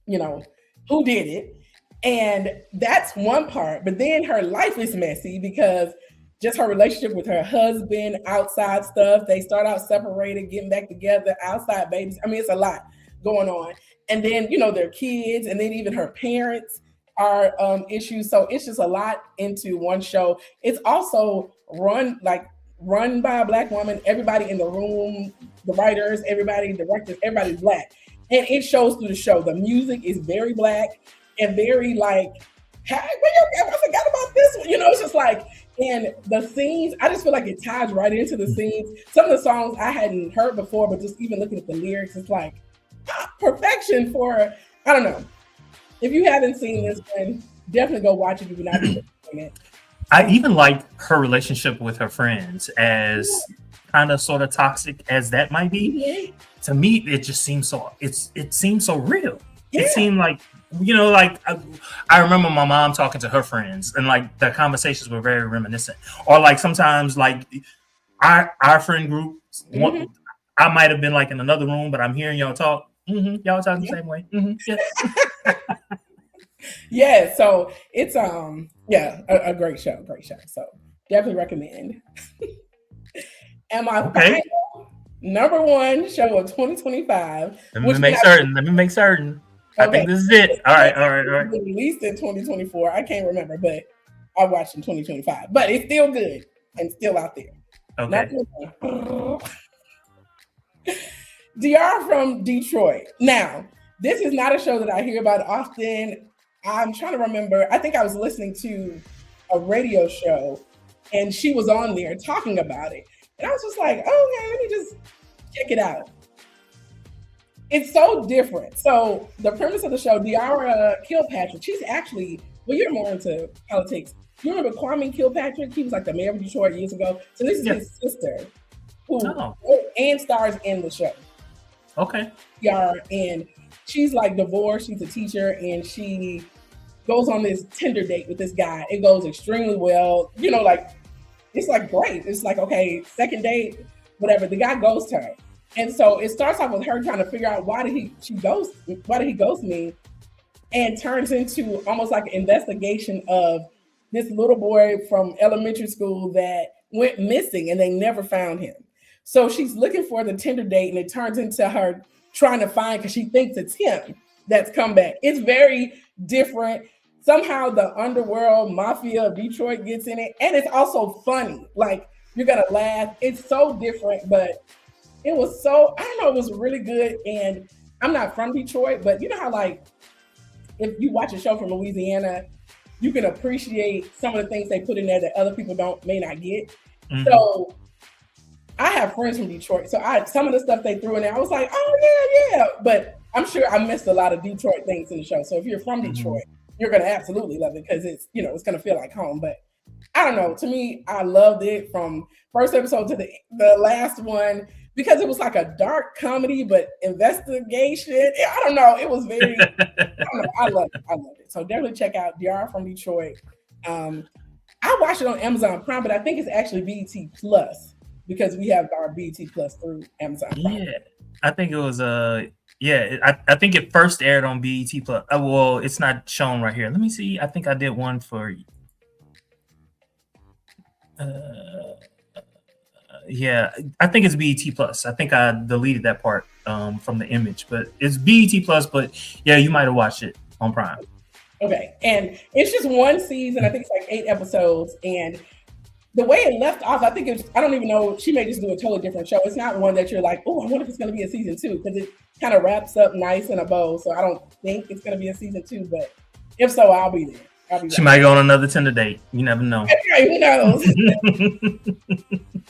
[SPEAKER 2] who did it. And that's one part. But then her life is messy because just her relationship with her husband, outside stuff. They start out separated, getting back together, outside babies. It's a lot going on. And then, their kids, and then even her parents are issues. So it's just a lot into one show. It's also run by a Black woman. Everybody in the room, the writers, everybody, directors, everybody's Black. And it shows through the show. The music is very Black and very like, hey, I forgot about this one. It's just like, and the scenes, I just feel like it ties right into the scenes. Some of the songs I hadn't heard before, but just even looking at the lyrics, it's like perfection for, I don't know. If you haven't seen this one, definitely go watch it if you're not doing it.
[SPEAKER 1] I even like her relationship with her friends, as kind of sort of toxic as that might be. To me, it just seems so. It seems so real. Yeah. It seemed like I remember my mom talking to her friends, and like the conversations were very reminiscent. Or like sometimes like our friend group, I might have been like in another room, but I'm hearing y'all talk. Y'all talk the same way. Yeah.
[SPEAKER 2] Yeah, so it's a great show. So definitely recommend. And my final number one show of 2025.
[SPEAKER 1] Let me make certain. I think this is it. All right.
[SPEAKER 2] Released in 2024. I can't remember, but I watched in 2025. But it's still good and still out there.
[SPEAKER 1] Okay.
[SPEAKER 2] Diarra from Detroit. Now, this is not a show that I hear about often. I'm trying to remember. I think I was listening to a radio show and she was on there talking about it. And I was just like, okay, let me just check it out. It's so different. So the premise of the show, Diarra Kilpatrick, she's actually, well, you're more into politics. You remember Kwame Kilpatrick? He was like the mayor of Detroit years ago. So this is his sister who and stars in the show.
[SPEAKER 1] Okay.
[SPEAKER 2] Diarra, and she's like divorced. She's a teacher, and she goes on this Tinder date with this guy. It goes extremely well. You know, like it's like great. It's like, okay, second date, whatever. The guy ghosts her. And so it starts off with her trying to figure out why did he ghost me, and turns into almost like an investigation of this little boy from elementary school that went missing and they never found him. So she's looking for the Tinder date, and it turns into her trying to find, because she thinks it's him that's come back. It's very different. Somehow the underworld mafia of Detroit gets in it, and it's also funny. Like, you're gonna laugh. It's so different, but it was so, I don't know, it was really good. And I'm not from Detroit, but you know how, like, if you watch a show from Louisiana, you can appreciate some of the things they put in there that other people may not get. Mm-hmm. So I have friends from Detroit. So some of the stuff they threw in there, I was like, oh yeah. But I'm sure I missed a lot of Detroit things in the show. So if you're from Detroit, you're going to absolutely love it, because it's, you know, it's going to feel like home. But I don't know. To me, I loved it from first episode to the last one, because it was like a dark comedy, but investigation. I don't know. It was very, I loved it. So definitely check out Diarra from Detroit. I watched it on Amazon Prime, but I think it's actually BET Plus, because we have our BET Plus through Amazon Prime.
[SPEAKER 1] Yeah, I think it was I think it first aired on BET Plus. Well, it's not shown right here. Let me see. I think I did one for yeah, I think it's BET Plus. I think I deleted that part from the image, but it's BET Plus. But yeah, you might have watched it on Prime.
[SPEAKER 2] Okay, and it's just one season. I think it's like 8 episodes, and the way it left off, I think I don't even know, she may just do a totally different show. It's not one that you're like, oh, I wonder if it's going to be a season 2, because it kind of wraps up nice in a bow. So I don't think it's going to be a season 2, but if so, I'll be there.
[SPEAKER 1] She might go on another Tinder date. You never know.
[SPEAKER 2] Okay, who knows?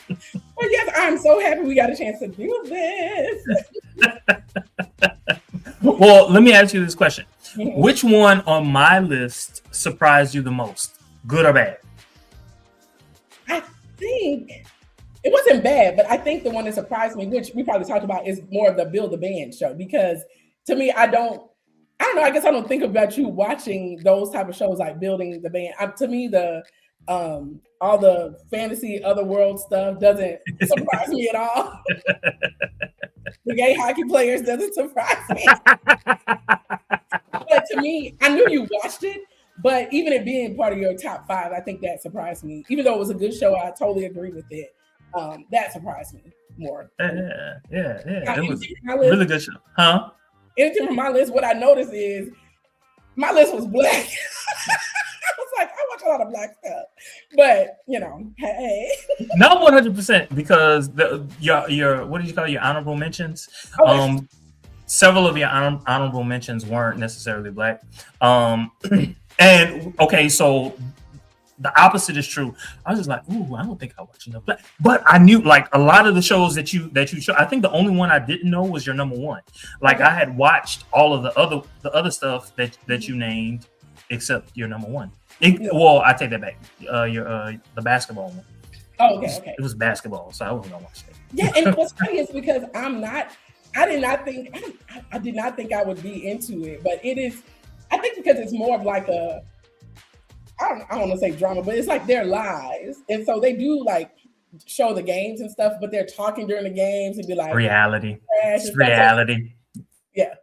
[SPEAKER 2] But yes, I'm so happy we got a chance to do this.
[SPEAKER 1] Well, let me ask you this question. Mm-hmm. Which one on my list surprised you the most, good or bad?
[SPEAKER 2] I think it wasn't bad, but I think the one that surprised me, which we probably talked about, is more of the Build a Band show, because to me, I don't know. I guess I don't think about you watching those type of shows like Building the Band. To me, the all the fantasy otherworld stuff doesn't surprise me at all. The gay hockey players doesn't surprise me. But to me, I knew you watched it, but even it being part of your top 5, I think that surprised me. Even though it was a good show, I totally agree with it. That surprised me more.
[SPEAKER 1] Yeah. It was a really good show. Huh?
[SPEAKER 2] Anything from my list, what I noticed is my list was black. I was like, I watch a lot of black stuff. But, you know, hey.
[SPEAKER 1] Not 100%, because your what did you call your honorable mentions? Several of your honorable mentions weren't necessarily black. And okay, so the opposite is true. I was just like, ooh, I don't think I watch enough black. But I knew, like, a lot of the shows that you show. I think the only one I didn't know was your number 1. Like, I had watched all of the other stuff that you named, except your number 1. Well, I take that back. The basketball one.
[SPEAKER 2] Oh, okay.
[SPEAKER 1] It was basketball, so I wasn't gonna watch that.
[SPEAKER 2] Yeah, and what's funny is because I did not think I would be into it, but it is. I think because it's more of like a, I don't want to say drama, but it's like their lives, and so they do like show the games and stuff, but they're talking during the games and be like
[SPEAKER 1] reality. It's reality.
[SPEAKER 2] Yeah,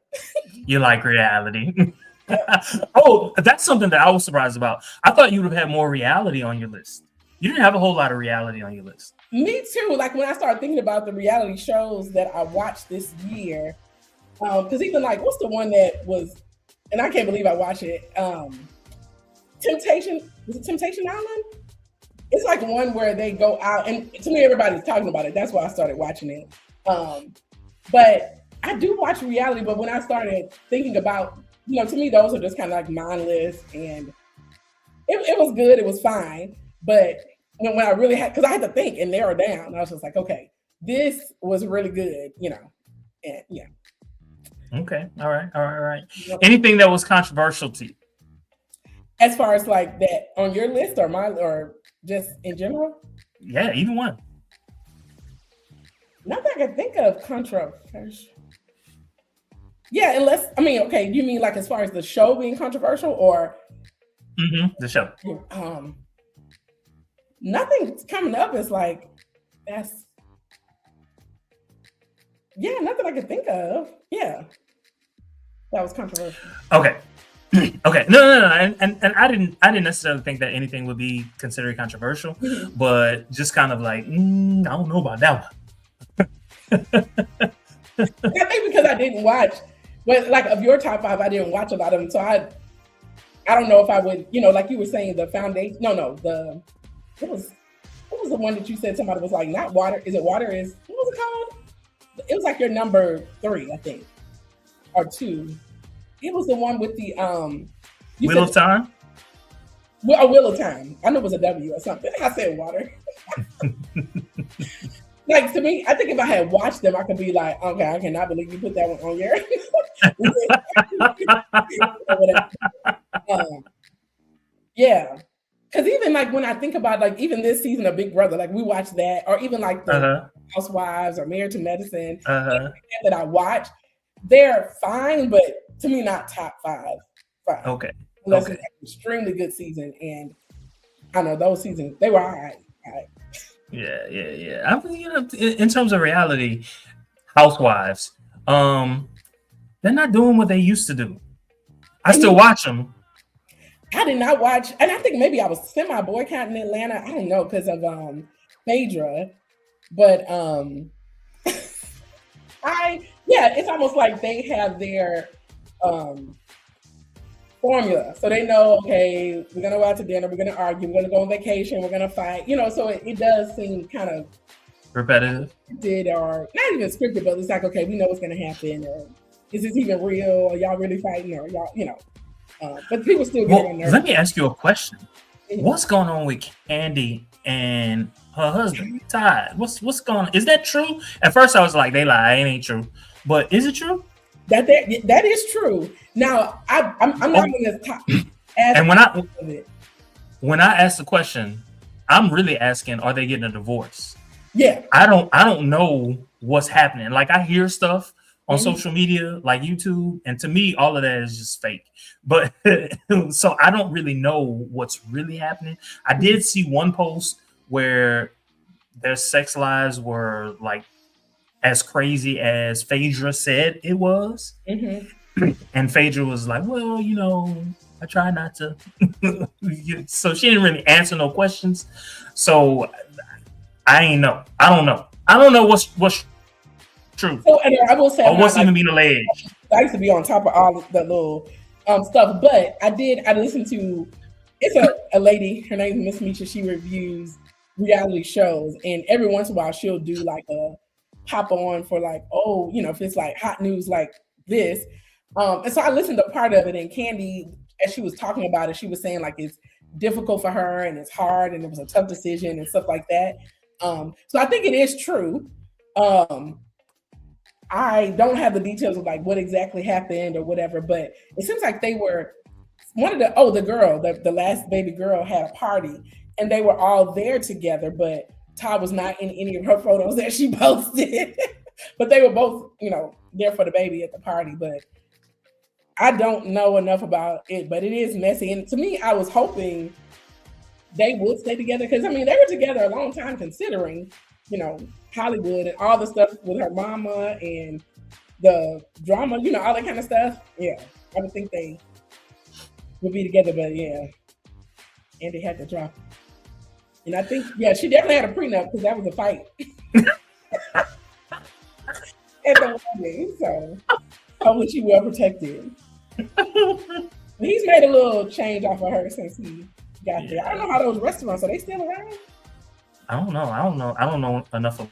[SPEAKER 1] you like reality. Yeah. Oh, that's something that I was surprised about. I thought you would have had more reality on your list. You didn't have a whole lot of reality on your list.
[SPEAKER 2] Me too. Like when I started thinking about the reality shows that I watched this year, because even like, what's the one that was, and I can't believe I watched it. Temptation Island? It's like one where they go out, and to me, everybody's talking about it. That's why I started watching it. But I do watch reality, but when I started thinking about, to me, those are just kind of like mindless, and it was good. It was fine. But when I really had, because I had to think and narrow down, I was just like, okay, this was really good, and yeah.
[SPEAKER 1] Okay. All right. All right. All right.
[SPEAKER 2] Yep.
[SPEAKER 1] Anything that was controversial to you?
[SPEAKER 2] As far as like that on your list or mine or just in general?
[SPEAKER 1] Yeah, either one.
[SPEAKER 2] Nothing I can think of controversial. Yeah, unless I mean, okay, you mean like as far as the show being controversial or
[SPEAKER 1] The show.
[SPEAKER 2] um nothing coming up is like that's yeah, nothing I can think of. Yeah. That was controversial.
[SPEAKER 1] Okay. Okay. No. And I didn't necessarily think that anything would be considered controversial, but just kind of like, I don't know about that one.
[SPEAKER 2] I think because I didn't watch, but like of your top 5, I didn't watch a lot of them. So I don't know if I would, like you were saying, the foundation. No, what was the one that you said somebody was like, not water? Is it water? What was it called? It was like your number 3, I think, or 2. It was the one with the
[SPEAKER 1] Wheel of Time.
[SPEAKER 2] A Wheel of Time. I know it was a W or something. I said water. Like to me, I think if I had watched them, I could be like, okay, I cannot believe you put that one on your. Yeah, because even like when I think about like even this season of Big Brother, like we watched that, or even like the Housewives or Married to Medicine that I watch, they're fine, but to me, not top 5.
[SPEAKER 1] Okay.
[SPEAKER 2] Unless it's an extremely good season, and I know those seasons they were all right.
[SPEAKER 1] Yeah. I mean, in terms of reality, Housewives, they're not doing what they used to do. I still watch them.
[SPEAKER 2] I did not watch, and I think maybe I was semi-boycotting Atlanta. I don't know because of Phaedra, but it's almost like they have their formula, so they know, okay, we're gonna go out to dinner, we're gonna argue, we're gonna go on vacation, we're gonna fight, so it does seem kind of
[SPEAKER 1] repetitive,
[SPEAKER 2] or not even scripted, but it's like, okay, we know what's gonna happen, or is this even real? Are y'all really fighting, or y'all, but people still get on nerves.
[SPEAKER 1] Let me ask you a question. What's going on with Candy and her husband, Todd? What's going on? Is that true? At first I was like, they lie, it ain't true. But is it true?
[SPEAKER 2] That is true. Now I'm not going to ask.
[SPEAKER 1] And when I ask the question, I'm really asking, are they getting a divorce?
[SPEAKER 2] Yeah.
[SPEAKER 1] I don't know what's happening. Like I hear stuff on social media, like YouTube, and to me, all of that is just fake. But so I don't really know what's really happening. I did see one post where their sex lives were like as crazy as Phaedra said it was. And Phaedra was like, well, I try not to. So she didn't really answer no questions. So I don't know what's true.
[SPEAKER 2] So, and I will say,
[SPEAKER 1] or what's even being alleged.
[SPEAKER 2] I used to be on top of all the little stuff, but I listened to, it's a lady, her name is Miss Misha, she reviews reality shows, and every once in a while she'll do like a pop on for like, if it's like hot news like this. And so I listened to part of it, and Candy, as she was talking about it, she was saying like it's difficult for her and it's hard and it was a tough decision and stuff like that. So I think it is true. I don't have the details of like what exactly happened or whatever, but it seems like they were the last baby girl had a party and they were all there together, but Todd was not in any of her photos that she posted. But they were both, there for the baby at the party. But I don't know enough about it, but it is messy. And to me, I was hoping they would stay together because, I mean, they were together a long time considering, Hollywood and all the stuff with her mama and the drama, all that kind of stuff. Yeah, I would think they would be together, but yeah, Andy had to drop. And I think, she definitely had a prenup because that was a fight at the wedding. So hopefully she well protected. He's made a little change off of her since he got there. I don't know how those restaurants are they still around?
[SPEAKER 1] I don't know enough about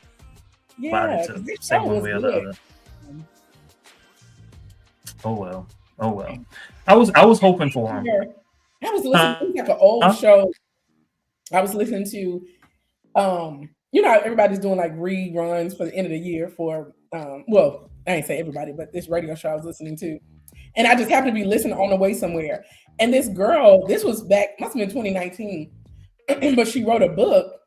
[SPEAKER 1] it to say one way or the other. Oh well. I was hoping for him.
[SPEAKER 2] I was listening to like an old show. I was listening to, everybody's doing like reruns for the end of the year for, I ain't say everybody, but this radio show I was listening to. And I just happened to be listening on the way somewhere. And this girl, this was back, must have been 2019, but she wrote a book.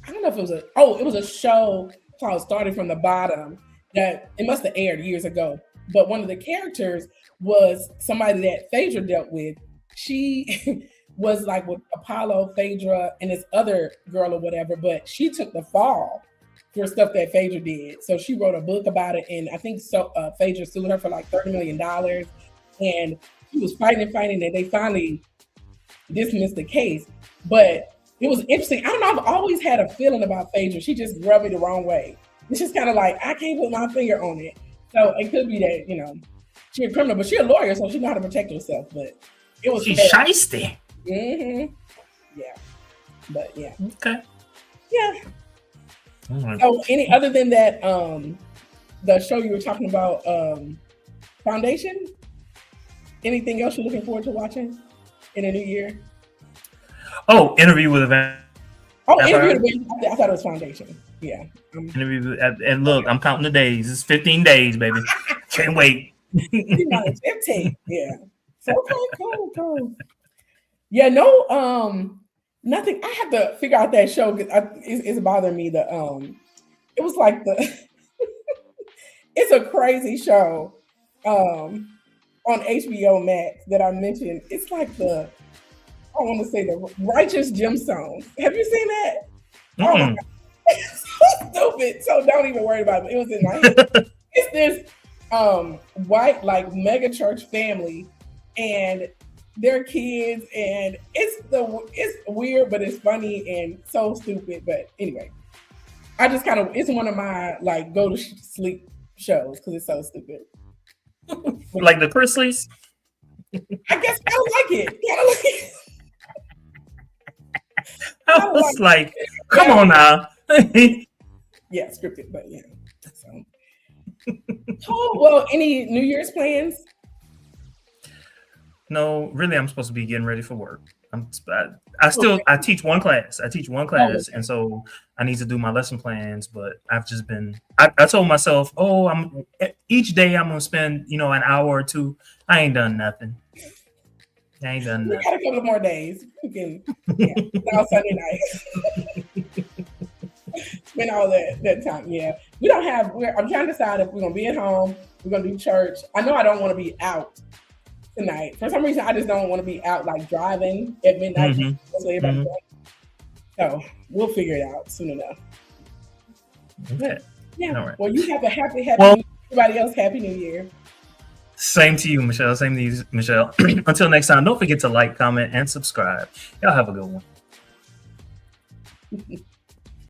[SPEAKER 2] I don't know if it was a show called Starting from the Bottom that it must have aired years ago. But one of the characters was somebody that Phaedra dealt with. She was like with Apollo, Phaedra, and this other girl or whatever, but she took the fall for stuff that Phaedra did. So she wrote a book about it, and I think Phaedra sued her for like $30 million. And she was fighting, and they finally dismissed the case. But it was interesting. I don't know, I've always had a feeling about Phaedra. She just rubbed me the wrong way. It's just kind of like, I can't put my finger on it. So it could be that, you know, she's a criminal, but she's a lawyer, so she know how to protect herself. But it was
[SPEAKER 1] she's shiesty.
[SPEAKER 2] Mm-hmm. Yeah. But yeah.
[SPEAKER 1] Okay.
[SPEAKER 2] Yeah.
[SPEAKER 1] Right.
[SPEAKER 2] So any other than that, the show you were talking about, Foundation? Anything else you're looking forward to watching in the new year?
[SPEAKER 1] Oh, Interview with a Vampire.
[SPEAKER 2] Oh, Interview with a Vampire. I thought it was Foundation. Yeah.
[SPEAKER 1] Interview and look, I'm counting the days. It's 15 days, baby. Can't wait.
[SPEAKER 2] 15. Yeah. So okay, cool. Yeah, no, nothing. I have to figure out that show because it's bothering me. It was like it's a crazy show on HBO Max that I mentioned. It's like I want to say the Righteous Gemstones. Have you seen that? Oh my God. It's so stupid. So don't even worry about it. It was in my head. It's this white like mega church family and their kids, and it's weird, but it's funny and so stupid. But anyway, I just it's one of my like go to sleep shows because it's so stupid.
[SPEAKER 1] Like the Chrisleys?
[SPEAKER 2] I guess I like it.
[SPEAKER 1] I was like, come on now.
[SPEAKER 2] Yeah, scripted, but yeah. So. Oh, well, any New Year's plans?
[SPEAKER 1] No, really, I'm supposed to be getting ready for work. I teach one class. And so I need to do my lesson plans. But I've just been. I told myself, each day I'm gonna spend an hour or two. I ain't done nothing.
[SPEAKER 2] We got a couple more days. We can now Sunday night. Spend all that time. Yeah, we don't have. I'm trying to decide if we're gonna be at home. We're gonna do church. I know I don't want to be out tonight. For some reason, I just don't want to be out like driving at midnight. Mm-hmm. So we'll figure it out soon enough.
[SPEAKER 1] Okay.
[SPEAKER 2] Yeah.
[SPEAKER 1] All right.
[SPEAKER 2] Well, you have a happy New Year. Everybody else, Happy New Year.
[SPEAKER 1] Same to you, Michelle. Same to you, Michelle. Until next time, don't forget to like, comment, and subscribe. Y'all have a good one.